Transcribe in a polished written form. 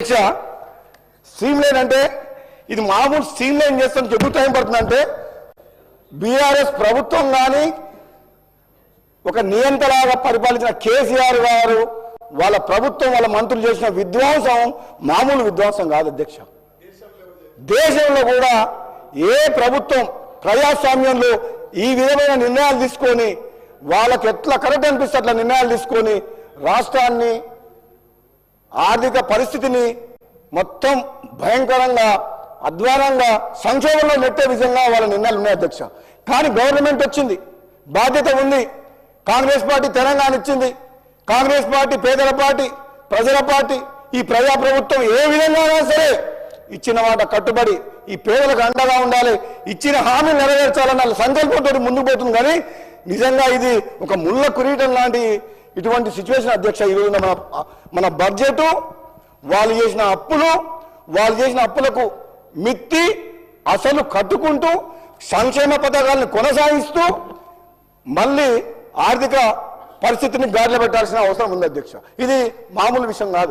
Stream line అంటే ఇది మామూలు స్ట్రీమ్ లైన్ చేస్తాను ఎక్కువ టైం పడుతుందంటే బీఆర్ఎస్ ప్రభుత్వం కానీ ఒక నియంతలాగా పరిపాలించిన కేసీఆర్ గారు వాళ్ళ ప్రభుత్వం వాళ్ళ మంత్రులు చేసిన విధ్వంసం మామూలు విధ్వంసం కాదు అధ్యక్ష. దేశంలో కూడా ఏ ప్రభుత్వం ప్రజాస్వామ్యంలో ఈ విధమైన నిర్ణయాలు తీసుకొని వాళ్ళకి ఎట్లా కరెక్ట్ అనిపిస్తే అట్లా నిర్ణయాలు తీసుకొని రాష్ట్రాన్ని ఆర్థిక పరిస్థితిని మొత్తం భయంకరంగా అధ్వానంగా సంక్షోభంలో నెట్టే విధంగా వాళ్ళ నిర్ణయాలు ఉన్నాయి అధ్యక్ష. కానీ గవర్నమెంట్ వచ్చింది, బాధ్యత ఉంది. కాంగ్రెస్ పార్టీ తెలంగాణ ఇచ్చింది, కాంగ్రెస్ పార్టీ పేదల పార్టీ, ప్రజల పార్టీ. ఈ ప్రజాప్రభుత్వం ఏ విధంగా సరే ఇచ్చిన మాట కట్టుబడి ఈ పేదలకు అండగా ఉండాలి, ఇచ్చిన హామీ నెరవేర్చాలన్న సంకల్పంతో ముందుకు పోతుంది. కానీ నిజంగా ఇది ఒక ముళ్ళ కురీటం లాంటి ఇటువంటి సిచ్యువేషన్ అధ్యక్ష. ఈరోజు మన బడ్జెట్ వాళ్ళు చేసిన అప్పులకు మిత్తి అసలు కట్టుకుంటూ సంక్షేమ పథకాలను కొనసాగిస్తూ మళ్ళీ ఆర్థిక పరిస్థితిని గాడిలో పెట్టాల్సిన అవసరం ఉంది అధ్యక్ష. ఇది మామూలు విషయం కాదు.